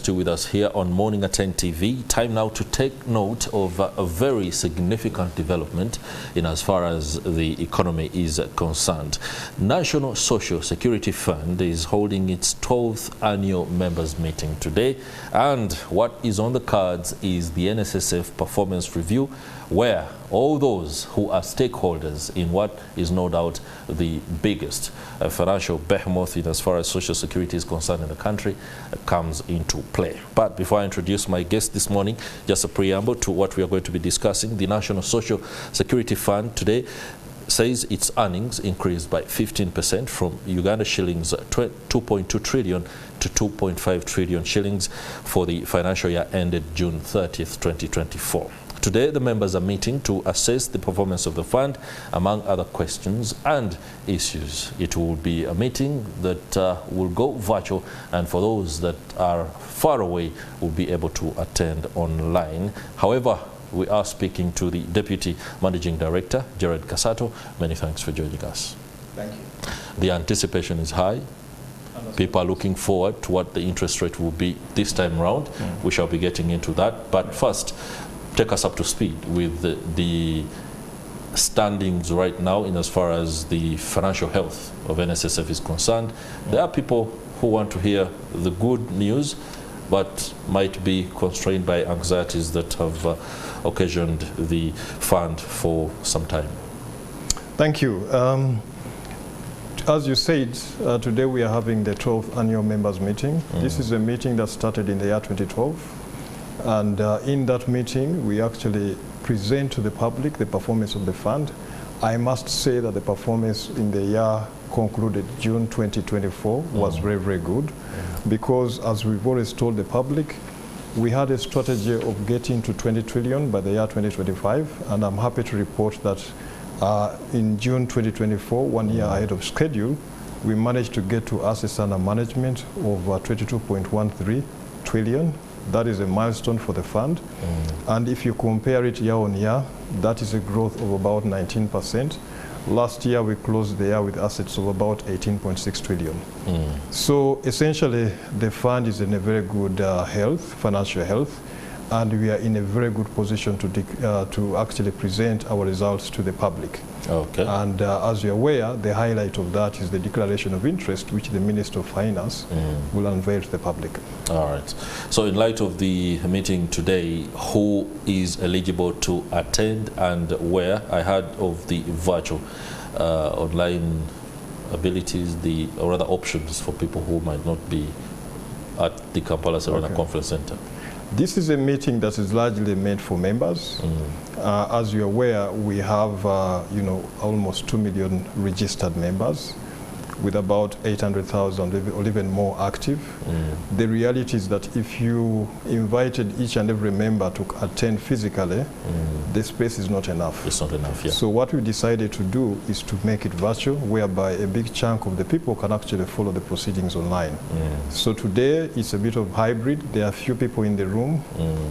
still with us here on Morning at NTV. Time now to take note of a very significant development in as far as the economy is concerned. National Social Security Fund is holding its 12th annual members meeting today, and what is on the cards is the NSSF performance review, where all those who are stakeholders in what is no doubt the biggest financial behemoth in as far as social security is concerned in the country comes into play. But before I introduce my guest this morning, just a preamble to what we are going to be discussing. The National Social Security Fund today says its earnings increased by 15% from Uganda shillings 2.2 trillion to 2.5 trillion shillings for the financial year ended June 30th, 2024. Today, the members are meeting to assess the performance of the fund, among other questions and issues. It will be a meeting that will go virtual, and for those that are far away will be able to attend online. However, we are speaking to the Deputy Managing Director, Gerald Kasaato. Many thanks for joining us. Thank you. The anticipation is high. People are looking forward to what the interest rate will be this time around. We shall be getting into that. But first, take us up to speed with the standings right now in as far as the financial health of NSSF is concerned. There are people who want to hear the good news, but might be constrained by anxieties that have occasioned the fund for some time. Thank you. As you said, today we are having the 12th annual members meeting. This is a meeting that started in the year 2012. And in that meeting, we actually present to the public the performance of the fund. I must say that the performance in the year concluded June 2024 was very, very good, because as we've always told the public, we had a strategy of getting to 20 trillion by the year 2025, and I'm happy to report that in June 2024, 1 year ahead of schedule, we managed to get to assets under management of 22.13 trillion. That is a milestone for the fund. And if you compare it year on year, that is a growth of about 19%. Last year, we closed the year with assets of about 18.6 trillion. So essentially, the fund is in a very good financial health, and we are in a very good position to actually present our results to the public. Okay. And as you're aware, the highlight of that is the declaration of interest, which the Minister of Finance will unveil to the public. All right. So in light of the meeting today, who is eligible to attend and where? I heard of the virtual online abilities, or other options for people who might not be at the Kampala Serena Conference Center. This is a meeting that is largely meant for members. As you're aware, we have almost 2 million registered members, with about 800,000 or even more active. The reality is that if you invited each and every member to attend physically, the space is not enough. It's not enough, yeah. So what we decided to do is to make it virtual, whereby a big chunk of the people can actually follow the proceedings online. So today it's a bit of hybrid. There are few people in the room,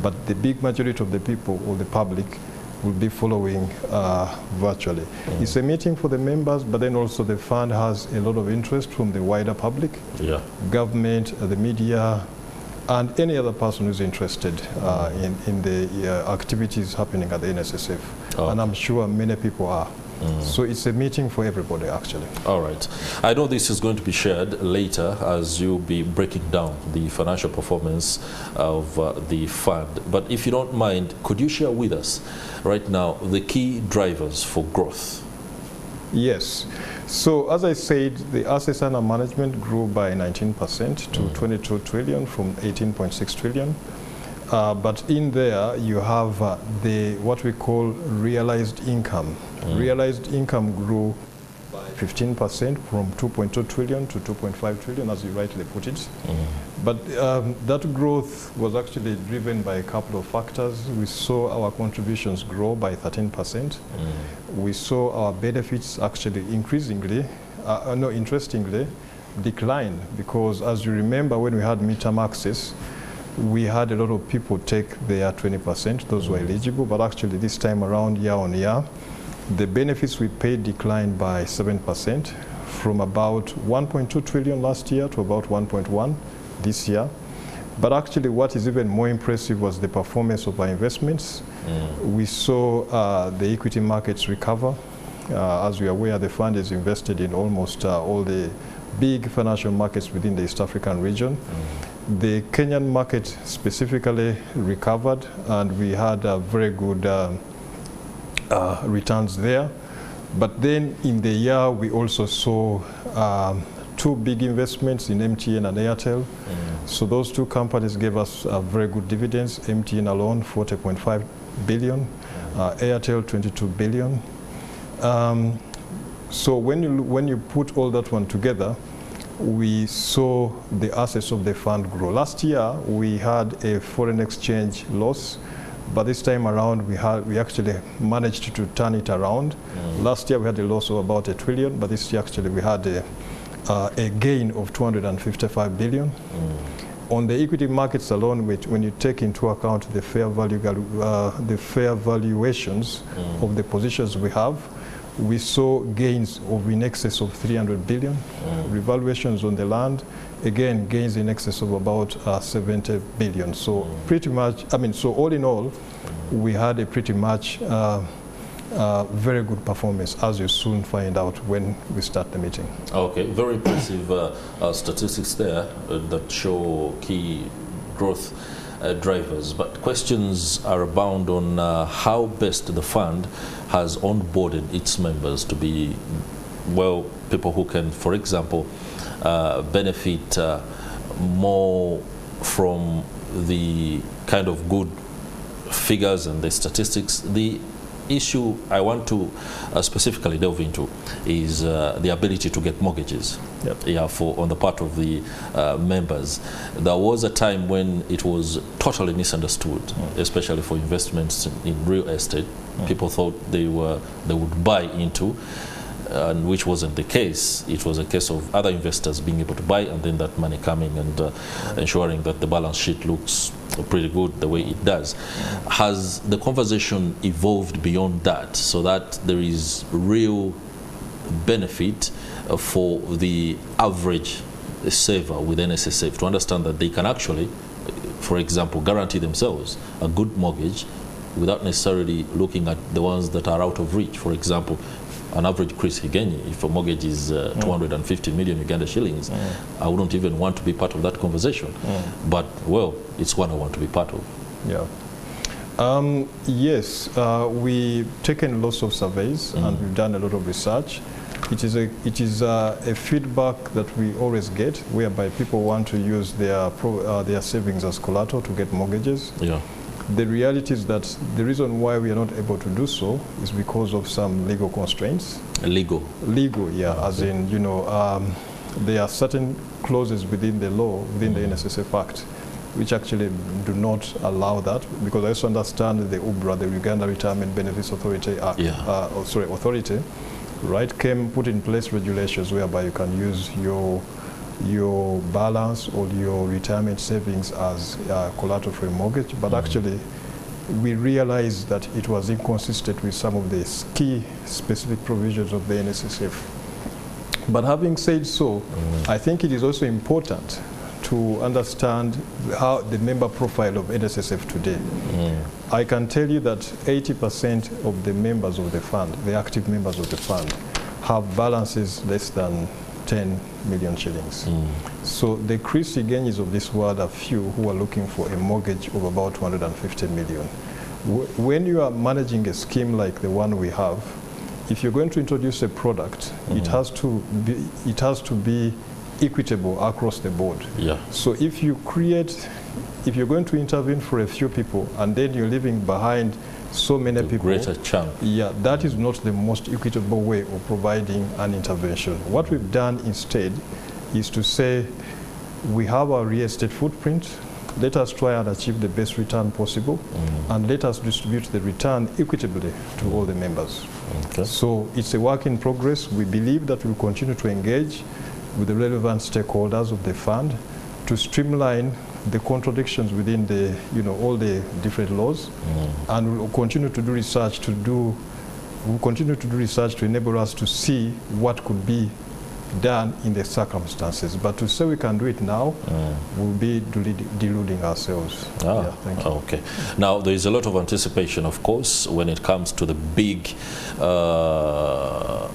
but the big majority of the people, or the public, will be following virtually. It's a meeting for the members, but then also the fund has a lot of interest from the wider public, government, the media, and any other person who's interested in the activities happening at the NSSF. And I'm sure many people are. So it's a meeting for everybody, actually. All right. I know this is going to be shared later as you'll be breaking down the financial performance of the fund. But if you don't mind, could you share with us right now the key drivers for growth? Yes. So as I said, the assets under management grew by 19% to 22 trillion from 18.6 trillion. But in there, you have what we call realized income. Realized income grew by 15% from 2.2 trillion to 2.5 trillion, as you rightly put it. But that growth was actually driven by a couple of factors. We saw our contributions grow by 13%. We saw our benefits actually interestingly, decline, because as you remember, when we had midterm access, we had a lot of people take their 20%, those who were eligible, but actually this time around, year on year, the benefits we paid declined by 7%, from about 1.2 trillion last year to about 1.1 this year. But actually what is even more impressive was the performance of our investments. We saw the equity markets recover. As we are aware, the fund is invested in almost all the big financial markets within the East African region. The Kenyan market specifically recovered, and we had very good returns there. But then in the year, we also saw two big investments in MTN and Airtel. So those two companies gave us very good dividends. MTN alone, 40.5 billion, Airtel, 22 billion. So when you put all that one together, we saw the assets of the fund grow. Last year, we had a foreign exchange loss, but this time around, we actually managed to turn it around. Last year, we had a loss of about $1 trillion, but this year, actually, we had a gain of 255 billion. On the equity markets alone, when you take into account the fair valuations of the positions we have, we saw gains of in excess of 300 billion. Revaluations on the land, again, gains in excess of about 70 billion. So pretty much, so all in all, we had a pretty much very good performance, as you soon find out when we start the meeting. Okay, very impressive statistics there that show key growth drivers, but questions are abound on how best the fund has onboarded its members to be, well, people who can, for example, benefit more from the kind of good figures and the statistics. The issue I want to specifically delve into is the ability to get mortgages. Yeah, on the part of the members. There was a time when it was totally misunderstood, especially for investments in real estate. People thought they would buy into, and which wasn't the case. It was a case of other investors being able to buy, and then that money coming and ensuring that the balance sheet looks pretty good the way it does. Has the conversation evolved beyond that, so that there is real benefit for the average saver with NSSF to understand that they can actually, for example, guarantee themselves a good mortgage without necessarily looking at the ones that are out of reach? For example, an average Chris Higenyi, if a mortgage is 250 million Uganda shillings, I wouldn't even want to be part of that conversation. But, well, it's one I want to be part of. Yeah. Yes, we've taken lots of surveys and we've done a lot of research. It is a feedback that we always get, whereby people want to use their savings as collateral to get mortgages. Yeah. The reality is that the reason why we are not able to do so is because of some legal constraints. Legal, yeah. As in, there are certain clauses within the law, within the NSSF Act, which actually do not allow that, because I also understand the UBRA, the Uganda Retirement Benefits Authority Act, authority, right, put in place regulations whereby you can use your balance or your retirement savings as collateral for a mortgage, but actually we realized that it was inconsistent with some of the key specific provisions of the NSSF. But having said so, I think it is also important to understand how the member profile of NSSF today. I can tell you that 80% of the members of the fund, the active members of the fund, have balances less than 10 million shillings. So the Chris Higenyis of this world are few who are looking for a mortgage of about 250 million. When you are managing a scheme like the one we have, if you're going to introduce a product, it has to be equitable across the board. Yeah. So if you're going to intervene for a few people and then you're leaving behind so many people, greater chunk. Yeah, that is not the most equitable way of providing an intervention. What we've done instead is to say, we have our real estate footprint, let us try and achieve the best return possible, and let us distribute the return equitably to all the members. Okay. So it's a work in progress. We believe that we'll continue to engage with the relevant stakeholders of the fund to streamline the contradictions within the, all the different laws, and we'll continue to do research to enable us to see what could be done in the circumstances. But to say we can do it now will be deluding ourselves. Yeah, thank you. Okay. Now, there is a lot of anticipation, of course, when it comes to the big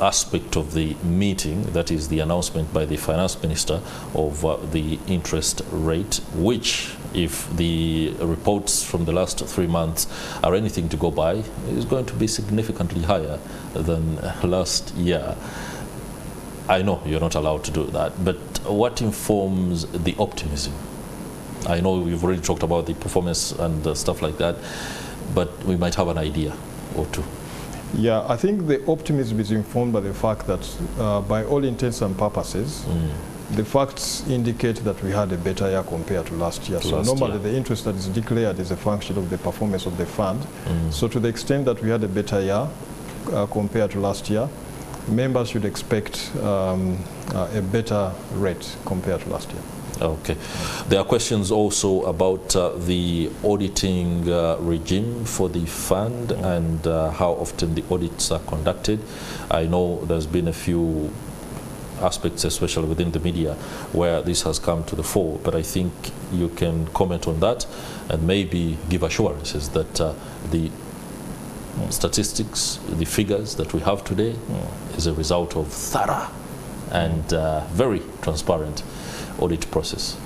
aspect of the meeting, that is the announcement by the Finance Minister of the interest rate, which, if the reports from the last 3 months are anything to go by, is going to be significantly higher than last year. I know you're not allowed to do that, but what informs the optimism? I know you've already talked about the performance and stuff like that, but we might have an idea or two. Yeah, I think the optimism is informed by the fact that by all intents and purposes, the facts indicate that we had a better year compared to last year. So normally the interest that is declared is a function of the performance of the fund. So to the extent that we had a better year compared to last year, members should expect a better rate compared to last year. Okay. There are questions also about the auditing regime for the fund and how often the audits are conducted. I know there's been a few aspects, especially within the media, where this has come to the fore, but I think you can comment on that and maybe give assurances that the statistics, the figures that we have today is a result of thorough and very transparent audit process.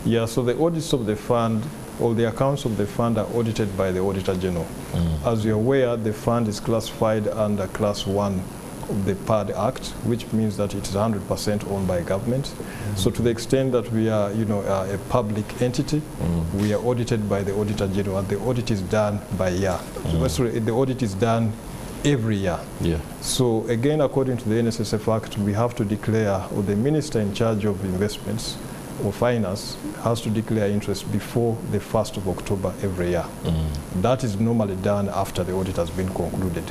Yeah, so the audits of the fund, or the accounts of the fund, are audited by the Auditor General. As you're aware, the fund is classified under Class 1 of the PAD Act, which means that it is 100% owned by government. So to the extent that we are, a public entity, we are audited by the Auditor General, and the audit is done by year. Sorry, the audit is done every year. Yeah. So again, according to the NSSF Act, we have to declare, or the minister in charge of investments or finance has to declare interest before the 1st of October every year. That is normally done after the audit has been concluded.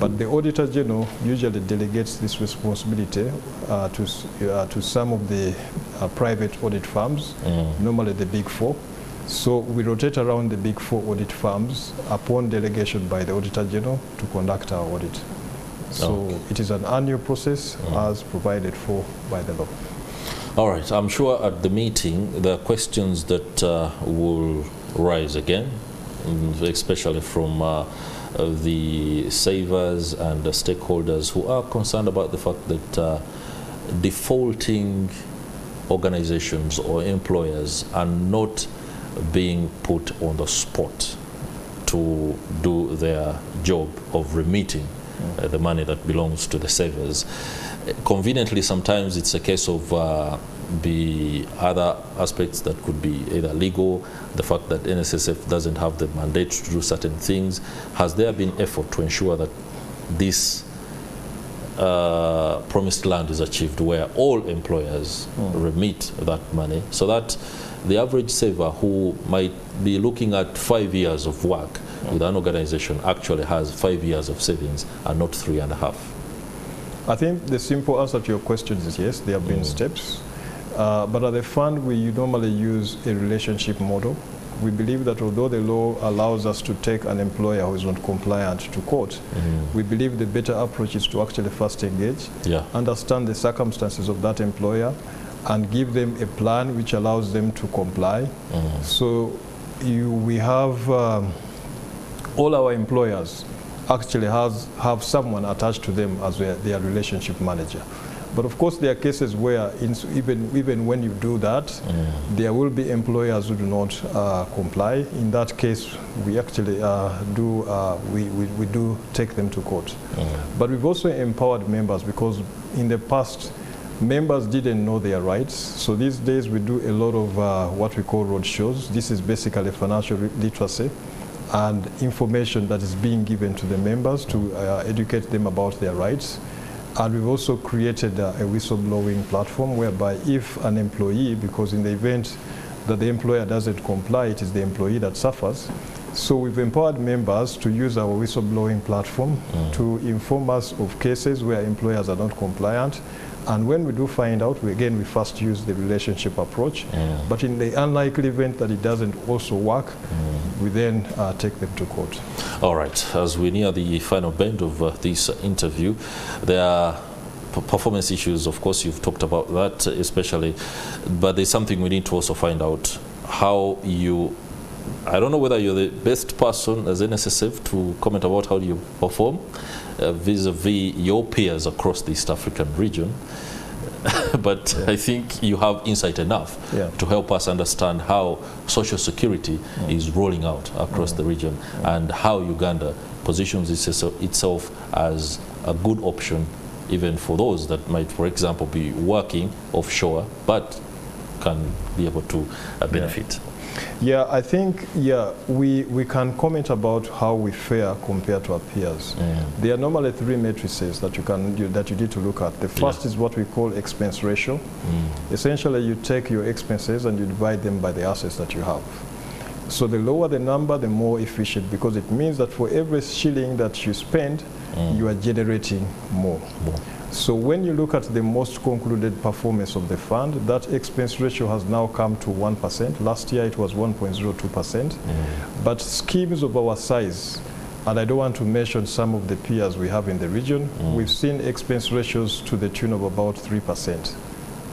But the Auditor General usually delegates this responsibility to some of the private audit firms, normally the Big Four. So we rotate around the Big Four audit firms upon delegation by the Auditor General to conduct our audit. So it is an annual process as provided for by the law. All right. I'm sure at the meeting there are questions that will rise again, especially from the savers and the stakeholders who are concerned about the fact that defaulting organizations or employers are not being put on the spot to do their job of remitting the money that belongs to the savers. Conveniently, sometimes it's a case of the other aspects that could be either legal, the fact that NSSF doesn't have the mandate to do certain things. Has there been effort to ensure that this promised land is achieved, where all employers remit that money, so that the average saver who might be looking at 5 years of work with an organization actually has 5 years of savings and not 3.5? I think the simple answer to your question is yes, there have been steps. But at the fund, we normally use a relationship model. We believe that although the law allows us to take an employer who is not compliant to court, we believe the better approach is to actually first engage, understand the circumstances of that employer, and give them a plan which allows them to comply. So we have all our employers actually have someone attached to them as their relationship manager. But of course, there are cases where even when you do that, there will be employers who do not comply. In that case, we actually we do take them to court. But we've also empowered members, because in the past, members didn't know their rights. So these days, we do a lot of what we call road shows. This is basically financial literacy and information that is being given to the members to educate them about their rights. And we've also created a whistleblowing platform whereby if an employee, because in the event that the employer doesn't comply, it is the employee that suffers. So we've empowered members to use our whistleblowing platform to inform us of cases where employers are not compliant. And when we do find out, we first use the relationship approach. But in the unlikely event that it doesn't also work, we then take them to court. All right. As we near the final bend of this interview, there are performance issues, of course, you've talked about that especially, but there's something we need to also find out how you, I don't know whether you're the best person as NSSF to comment about how you perform vis-a-vis your peers across the East African region. But I think you have insight enough to help us understand how social security is rolling out across the region and how Uganda positions itself as a good option even for those that might, for example, be working offshore but can be able to benefit. Yeah, I think, we can comment about how we fare compared to our peers. There are normally three matrices that you need to look at. The first is what we call expense ratio. Essentially, you take your expenses and you divide them by the assets that you have. So the lower the number, the more efficient, because it means that for every shilling that you spend, you are generating more. So when you look at the most concluded performance of the fund, that expense ratio has now come to 1%. Last year it was 1.02%. But schemes of our size, and I don't want to mention some of the peers we have in the region, we've seen expense ratios to the tune of about 3%.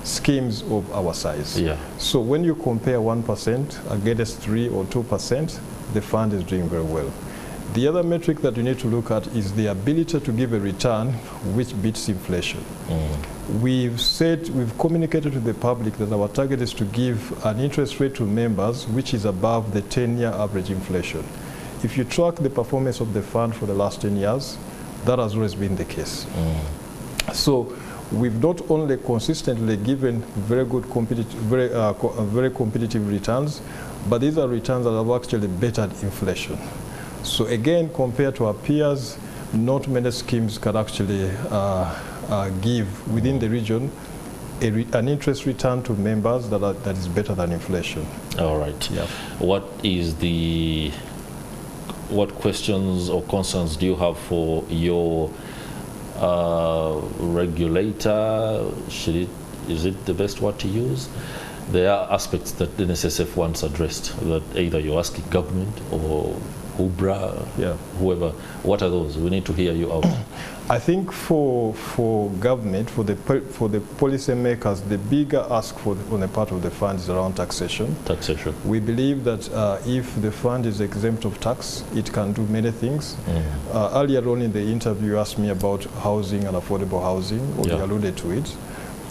Schemes of our size. So when you compare 1% against 3 or 2%, the fund is doing very well. The other metric that you need to look at is the ability to give a return which beats inflation. We've communicated to the public that our target is to give an interest rate to members which is above the 10-year average inflation. If you track the performance of the fund for the last 10 years, that has always been the case. So we've not only consistently given very good very competitive returns, but these are returns that have actually bettered inflation. So again, compared to our peers, not many schemes can actually give within the region an interest return to members that is better than inflation. All right. What questions or concerns do you have for your regulator? Is it the best word to use? There are aspects that the NSSF once addressed that either you're asking government or UBRA, whoever. What are those? We need to hear you out. I think for government, for the policy makers, the bigger ask on the part of the fund is around taxation. We believe that if the fund is exempt of tax, it can do many things. Earlier on in the interview, you asked me about housing and affordable housing, or you alluded to it.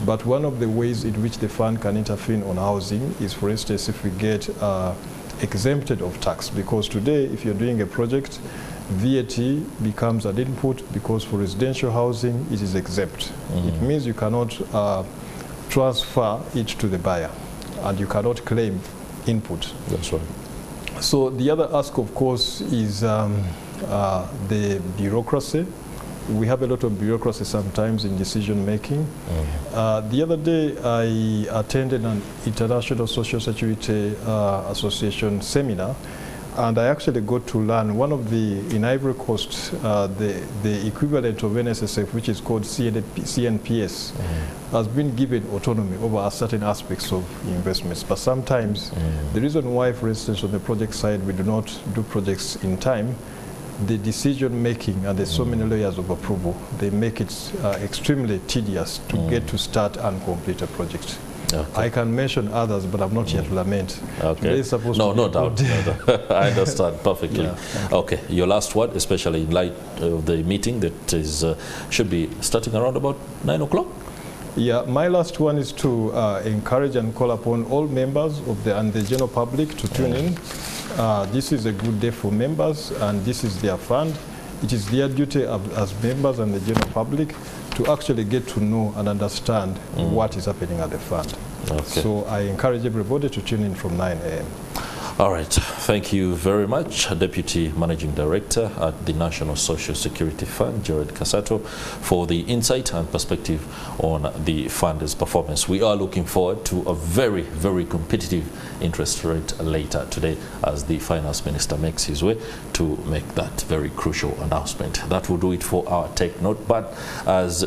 But one of the ways in which the fund can intervene on housing is, for instance, if we get exempted of tax, because today if you're doing a project, VAT becomes an input, because for residential housing it is exempt. It means you cannot transfer it to the buyer and you cannot claim input. That's right. So the other ask, of course, is the bureaucracy. We have a lot of bureaucracy sometimes in decision making. The other day I attended an International Social Security Association seminar, and I actually got to learn one of in Ivory Coast, the equivalent of NSSF, which is called CNPS, has been given autonomy over certain aspects of investments. But sometimes the reason why, for instance, on the project side we do not do projects in time, the decision making and there's so many layers of approval, they make it extremely tedious to get to start and complete a project. I can mention others, but I'm not here to lament. No doubt. I understand perfectly. Okay, your last word, especially in light of the meeting that is should be starting around about 9 o'clock? Yeah, my last one is to encourage and call upon all members of and the general public to tune in. This is a good day for members, and this is their fund. It is their duty as members and the general public to actually get to know and understand what is happening at the fund. So I encourage everybody to tune in from 9 a.m. All right. Thank you very much, Deputy Managing Director at the National Social Security Fund, Gerald Kasaato, for the insight and perspective on the fund's performance. We are looking forward to a very, very competitive interest rate later today as the Finance Minister makes his way to make that very crucial announcement. That will do it for our Take Note. But as